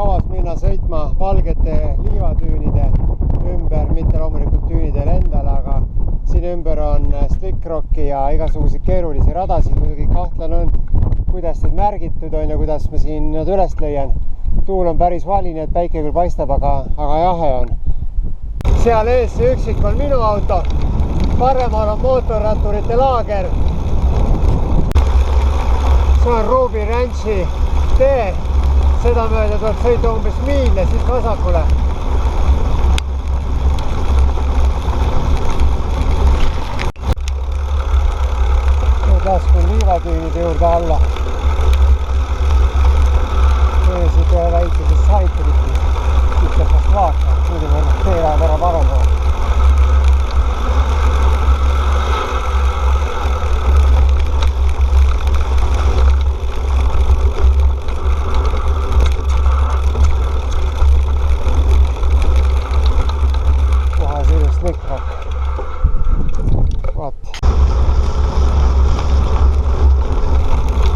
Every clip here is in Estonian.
kavas minna sõitma valgete liivatüünide ümber, mitte loomulikult tüünidel endal, aga siin ümber on slickrocki ja igasuguseid keerulisi radasid. Muidugi kahtlen on, kuidas need märgitud on ja kuidas ma siin nad üles leian. Tuul on päris vali, nii et päike küll paistab, aga jahe on. Seal ees see üksik on minu auto. Paremal on mootorratturite laager. See on Ruby Ranchi tee. Seda mööda tuleb sõita umbes miil ja siis vasakule. Nüüd laskun liivatüünide juurde alla. Siit ühe väikesest saitriti. Siit peab vast vaatama. Muidu meil tee läheb ära paremale.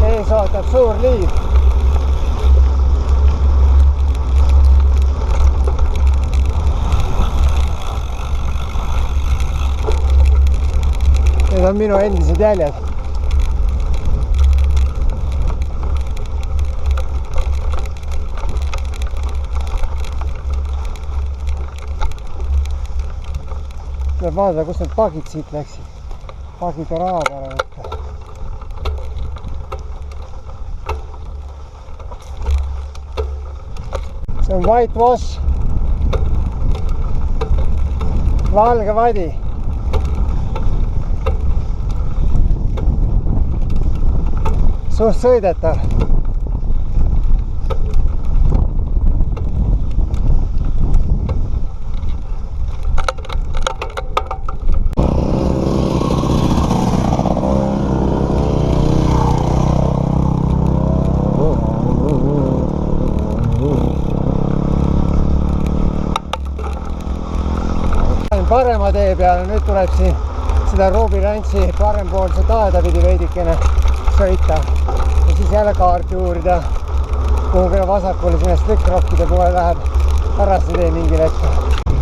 Ees ootab suur liiv. Need on minu endised jäljed. Tuleb vaadata, kus need pagid siit läksid. Pagid on raha peale võtta. See on white wash. Valge vadi. Suht sõidetav. Parema tee peale, nüüd tuleb siin seda Ruby Ranchi parempoolset aeda pidi veidikene sõita ja siis jälle kaarti uurida, kuhugile vasakule sinna slickrockide poole läheb ära see tee mingil hetkel.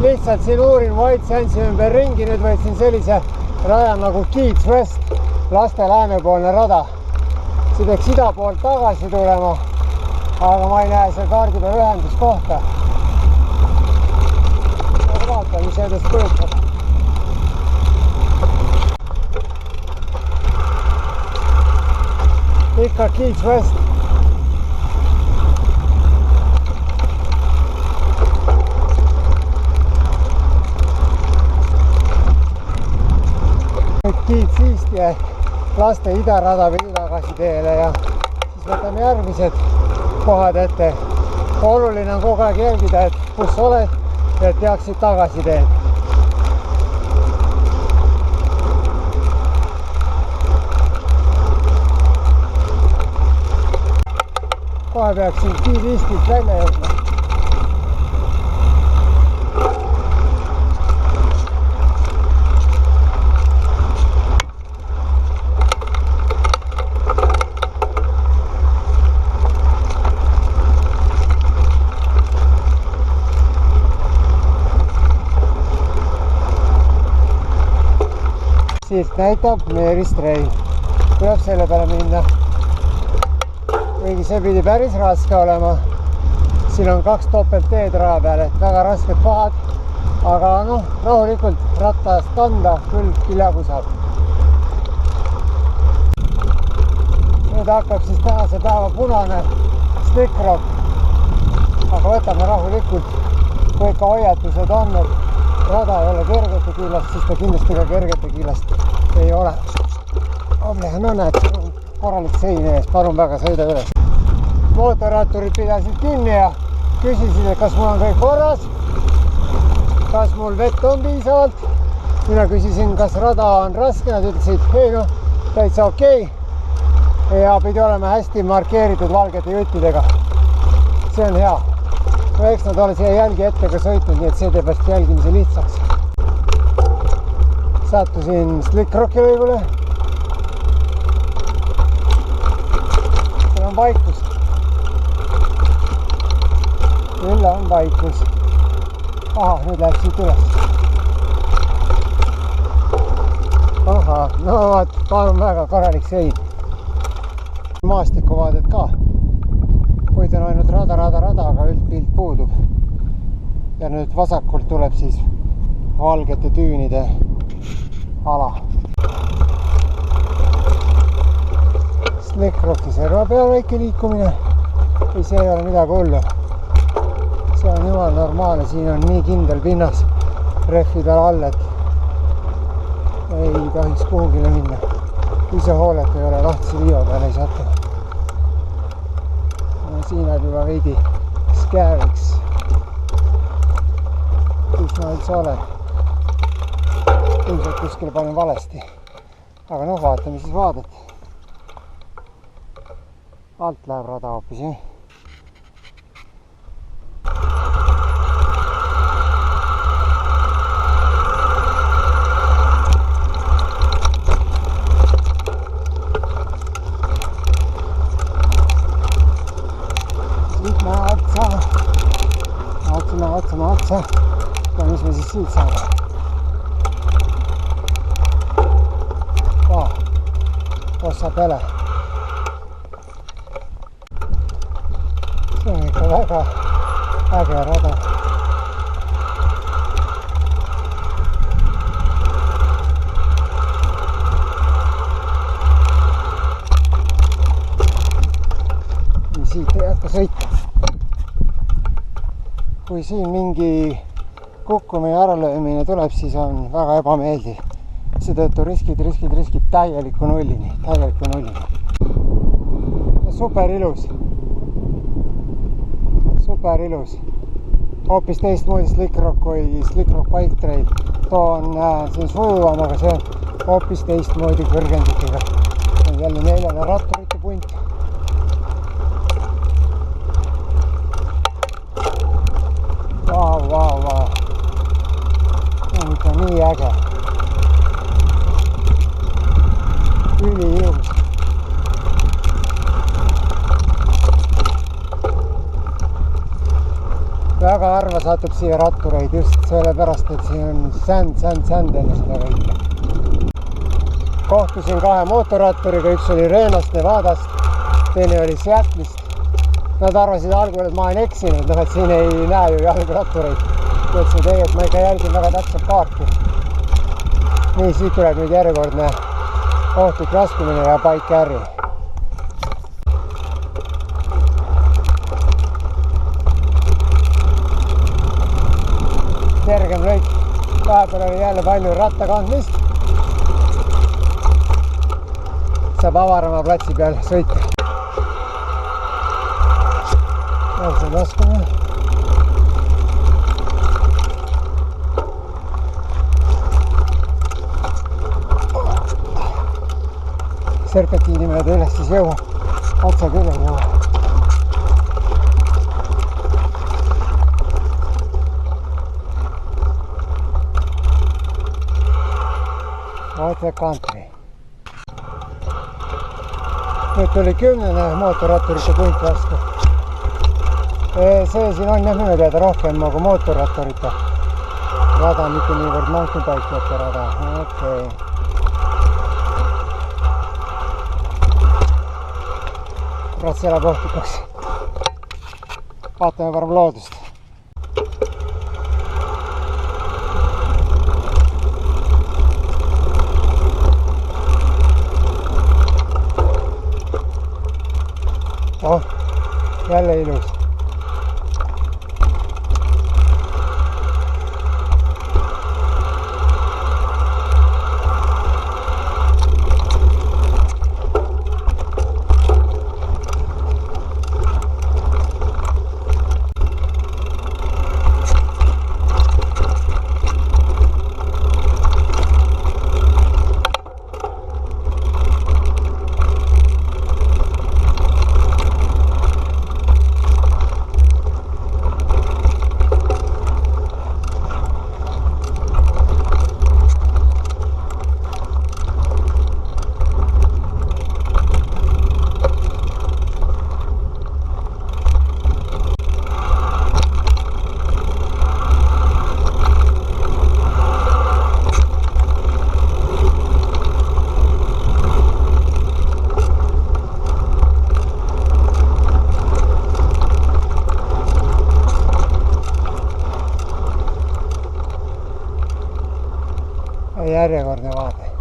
Lihtsalt siin uurin White Sandsi ümber ringi, nüüd võtsin sellise raja nagu Keats West, laste läänepoolne rada. See peaks ida poolt tagasi tulema, aga ma ei näe seal kaardi peal ühenduskohta. Vaata, mis edest kujutab. Ikka Keats West. Nüüd Keats Easti ehk laste idarada pidi tagasi teele ja siis võtame järgmised kohad ette. Oluline on kogu aeg jälgida, et kus oled, et teaksid tagasi teed. Kohe peaksin Kiil-Istilt välja jõudma. Siit näitab Mary Stray. Tuleb selle peale minna. Kuigi see pidi päris raske olema. Siin on 2 topeltteed raja peal, et väga rasked kohad. Aga rahulikult rattast kanda küll jagu saab. Nüüd hakkab siis tänase päeva punane slickrock. Aga võtame rahulikult, kui ikka hoiatused on, et rada ei ole kergete kiilast, siis ta kindlasti ka kergete kiilast ei ole. Näed, korralik sein ees, palun väga, sõida üles. Mootorratturid pidasid kinni ja küsisid, et kas mul on kõik korras, kas mul vett on piisavalt. Mina küsisin, kas rada on raske, nad ütlesid, ei täitsa okei. Ja pidi olema hästi markeeritud valgete juttidega. See on hea. Eks nad ole siia jälgi ette ka sõitnud, nii et see teeb vast jälgimise lihtsaks. Sattusin slickrocki lõigule. Seal on vaikust. on vaikus. Ahah, nüüd läheb siit üles. Ahah, no vaat, palun väga korralik sein. Maastikuvaadet ka. Kuid on ainult rada, aga üldpilt puudub. Ja nüüd vasakult tuleb siis valgete tüünide ala. Slickroki serva peal väike liikumine. Või see ei ole midagi hullu. See on jumal normaalne, siin on nii kindel pinnas rehvi peal all, et ei tohiks kuhugile minna. Kui see hoolet ei ole lahtise liiva peale ei satu. Siin on juba veidi skääriks. Kus ma üldse olen? Ilmselt kuskil panen valesti. Aga noh, vaatame siis vaadet. Alt läheb rada hoopis, jah? Otsa. Ja mis me siis siit saame? Ossa peale. See on ikka väga äge rada. Nii siit ei hakka sõita. Kui siin mingi kukkumine äralöömine tuleb, siis on väga ebameeldiv. Seetõttu riskid täieliku nullini. Super ilus. Hoopis teistmoodi Slickrock kui Slickrock Bike Trail. Too on siin sujuvam, aga see on hoopis teistmoodi kõrgenditega. Jälle 4 ratturite punt. Vau. See on ikka nii äge. Üliilus. Väga harva satub siia rattureid just sellepärast, et siin on sänd enne seda kõike. Kohtusin 2 mootorratturiga, üks oli Renast Nevadast, teine oli Seattle'ist. Nad arvasid algul, et ma olen eksinud, et siin ei näe ju jalgrattureid. Ütlesin teie, et ma ikka jälgin väga täpselt kaarti. Nii, siit tuleb nüüd järjekordne ohtlik raskumine ja Bike Carry. Kergem lõik. Vahepeal oli jälle palju rattakandmist. Saab avarama platsi peal sõita. See laskumine. Serpentiini mööda üles siis jõua. Otsa küll ei jõua. Otse country. Nüüd tuli 10. mootorratturite punt vastu. See siin on jah minu teada rohkem nagu mootorratturite rada, mitte niivõrd mountain bike'ite rada. Okei. Ratsi elab ohtikuks. Vaatame parem loodust. Jälle ilus. järjekordne vaade.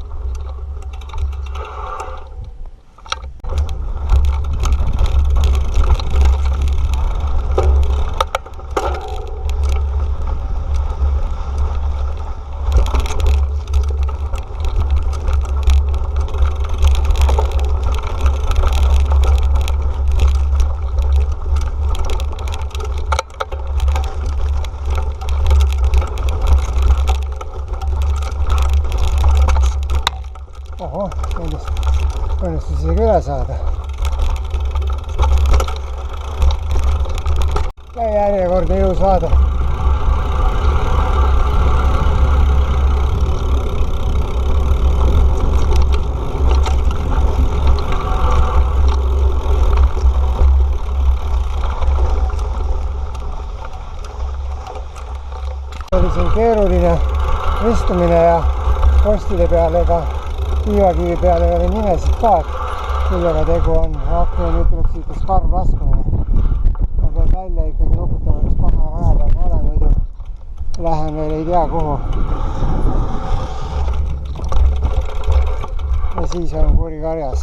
Oho, õnnestus isegi üle saada. Ja järjekordne ilus vaade. Oli siin keeruline istumine ja postide peal ega Tiivakivi peal ei ole nimesid ka, millega tegu on. Akna nüüd tuleb siit karm laskumine. Ma pean välja ikkagi nuputama, mis paha vaja peal ma olen, muidu lähen veel ei tea kuhu. Ja siis on kuri karjas.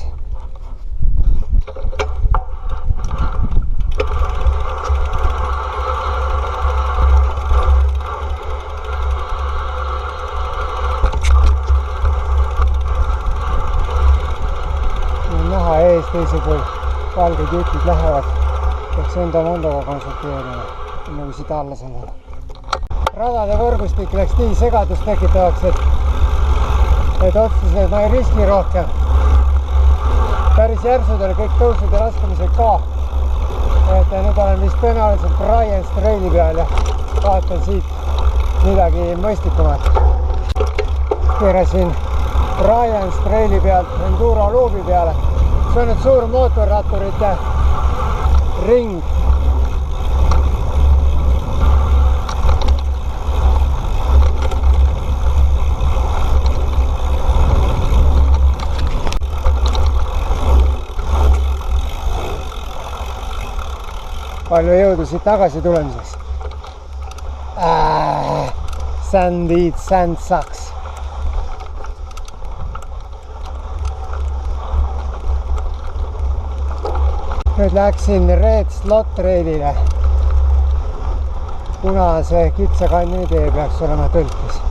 Teisel pool valged jutid lähevad, peaks enda Mondoga konsulteerima, nagu siit alla saada. Radade võrgustik läks nii segadust tekitavaks, et otsustas, et ma ei riski rohkem. Päris järsud oli kõik tõusud ja laskumised ka. Et nüüd olen vist tõenäoliselt Brian Traili peal ja vaatan siit midagi mõistlikumat. Keerasin Brian Traili pealt Enduro luubi peale. See on nüüd suur mootorratturite ring. Palju jõudu siit tagasi tulemiseks. Sand eats, sand sucks. Nüüd läksin Red Slot Railile, kuna see kitsa kanjoni tee peaks olema tõlkis.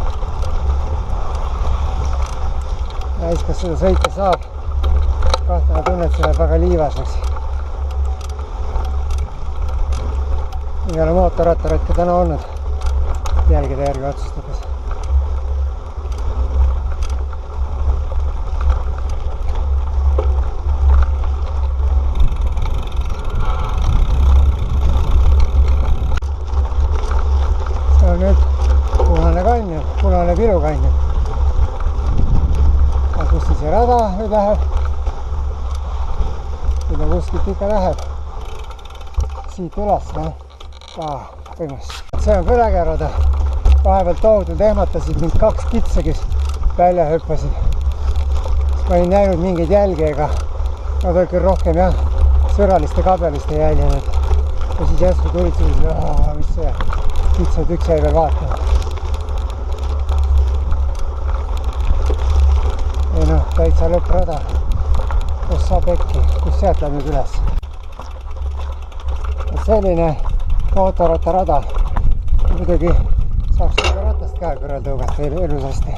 Näis, kas seda sõita saab. Kahtena tunned selle väga liivaseks. Ei ole mootorrattarit ka täna olnud jälgide järgi otsustades. Nüüd punane kanjon, punane pilukanjon. Kus see rada nüüd läheb? Kui ta kuskilt ikka läheb siit üles, võimas. See on kõlekerada. Vahepeal tohutult ehmatasid mind 2 kitsa, kes välja hüppasid. Ma ei näinud mingeid jälgi ega nad olid küll rohkem jah, sõraliste kabeliste jäljenud. Ja siis järsku tulid, mis see kitsad üks jäi veel vaatama. Ei noh, täitsa lõpprada. Kus saab äkki, kus sealt läheb nüüd üles. Selline mootorrattarada. Muidugi saaks seda ratast käe kõrval tõugata ilusasti.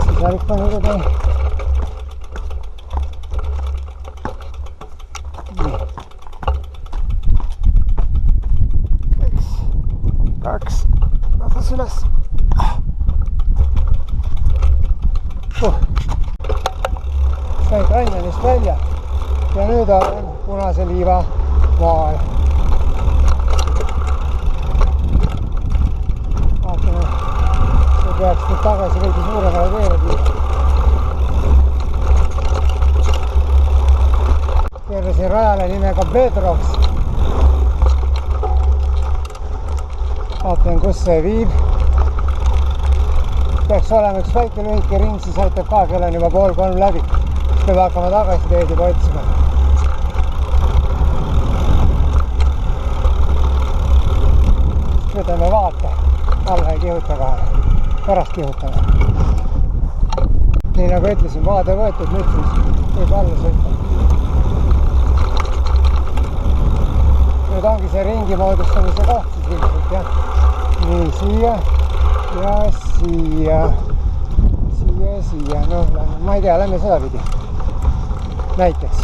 Siis valik on üle tee. Kaks, vatas üles. Sain kanjonist välja ja nüüd olen punase liiva maal. Vaatame, see peaks nüüd tagasi veidi suuremale teele püüda. Keerasin rajale nimega Bedrocks. Vaatan, kus see viib. Peaks olema üks väike lühike ring, siis aitab ka, kell on juba 2:30 läbi. Peab hakkama tagasi teed juba otsima. Võtame vaate. Alla ei kihuta ka. Pärast kihutame. nii nagu ütlesin, vaade võetud, nüüd siis võib alla sõita. Nüüd ongi see ringi moodustamise koht siis ilmselt, jah. Nii, siia ja siia. Siia ja siia. No, ma ei tea, lähme seda pidi. Näiteks.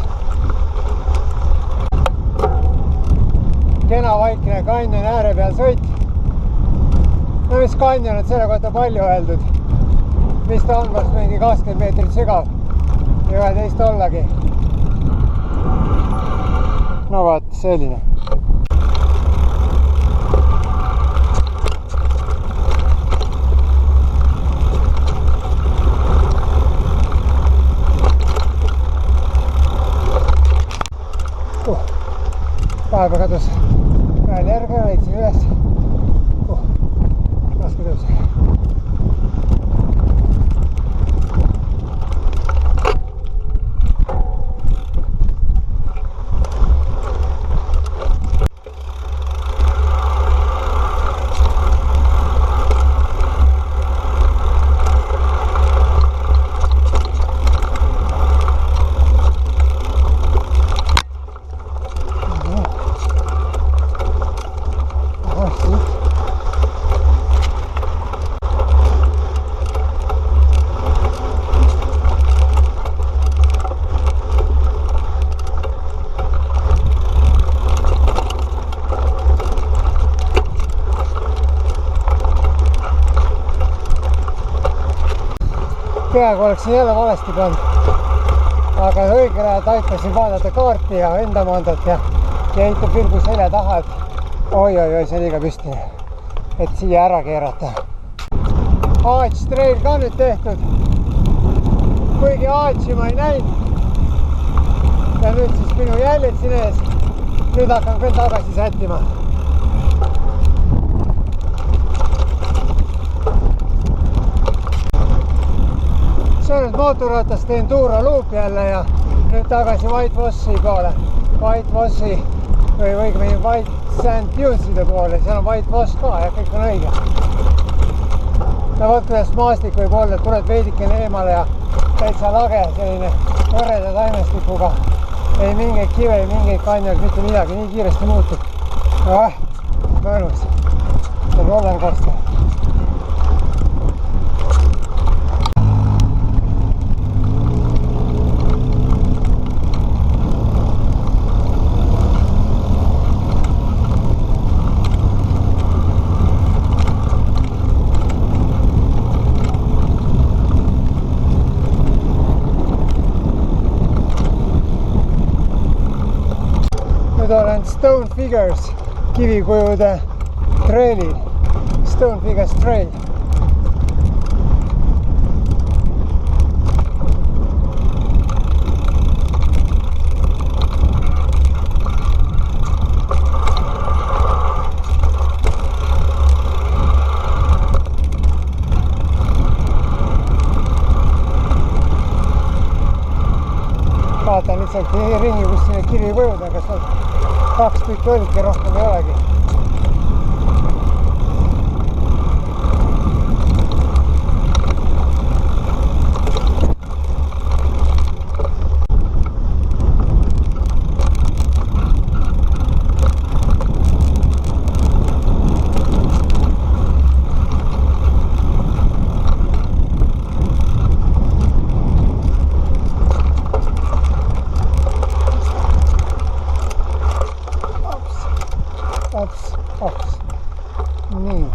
Kena vaikne kanjoni ääre peal sõit. No mis kanjon on selle kohta palju öeldud. Mis ta on vast mingi 20 meetrit sügav. Ei ole teist ollagi. No vaat, selline. Vahepeal kadus väel järge, leidsin üles. Raske tõus. Peaaegu oleksin jälle valesti pannud, aga õigel ajal taipasin vaadata kaarti ja enda mandat ja heita pilgu selja taha, et oi, see liiga püsti, et siia ära keerata. Aats trail ka nüüd tehtud, kuigi aatsi ma ei näinud ja nüüd siis minu jäljed siin ees, nüüd hakkan küll tagasi sättima. Nüüd mootorratast teen Tuura Loop jälle ja nüüd tagasi White Fossi poole. White Fossi või õigemini White Sand Duneside poole, seal on White Foss ka ja kõik on õige. Ja vaat kuidas maastik võib olla, et tuled veidikene eemale ja täitsa lage, selline võrreda taimestikuga. Ei mingeid kive, ei mingeid kanjal, mitte midagi, nii kiiresti muutub. Mõnus. See on rollercoaster. Olen Stone Figures kivikujude trailil. Stone Figures trail. Vaatan lihtsalt ringi, kus sinne kivikujud on, kas on 2 tükki olidki, rohkem ei olegi. Ops. Nii.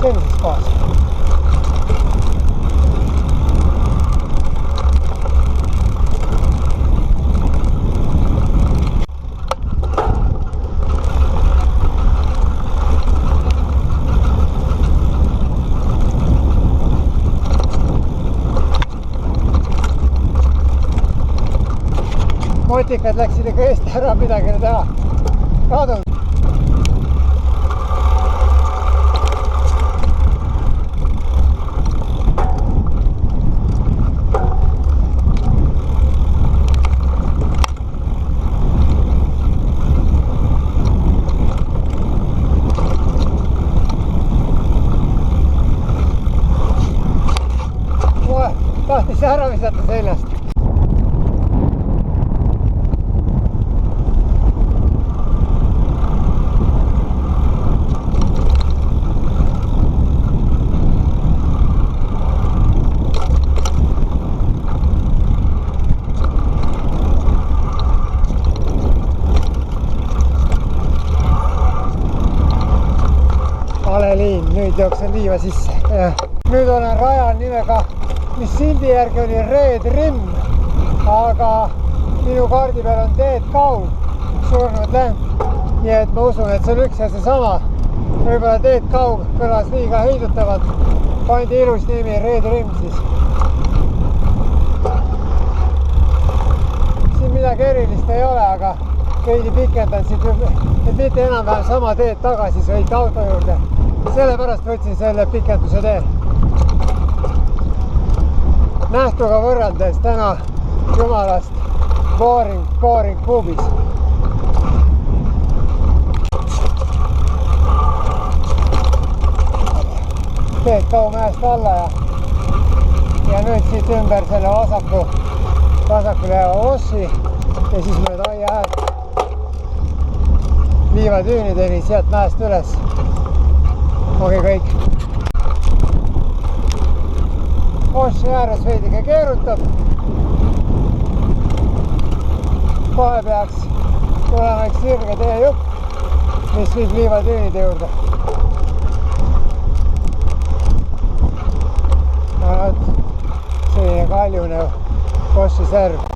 Sellises kohas. Motikad läksid ikka eest ära, midagi ei teha. Kadunud. visata seljast. Liin, nüüd jooksen liiva sisse. Nüüd olen rajal nimega, mis sildi järgi oli Red Rim, aga minu kaardi peal on Dead Cow surnud lämp. Nii et ma usun, et see on üks ja seesama. Võib-olla Dead Cow kõlas liiga heidutavalt. Pandi ilus nimi Red Rim siis. Siin midagi erilist ei ole, aga veidi pikendan siit, et mitte enam-vähem sama teed tagasi sõita auto juurde. Sellepärast võtsin selle pikenduse tee. Nähtuga võrreldes täna jumalast booring kuubis. Teed Kaumäest alla ja nüüd siit ümber selle vasakule jääva Ossi ja siis mööda aia äärt liivatüünideni sealt mäest üles. Ongi kõik. Ossi ääres veidike keerutab. Kohe peaks tulema üks sirge teejupp, mis viib liivatüünide juurde. Selline kaljunev Ossi serv.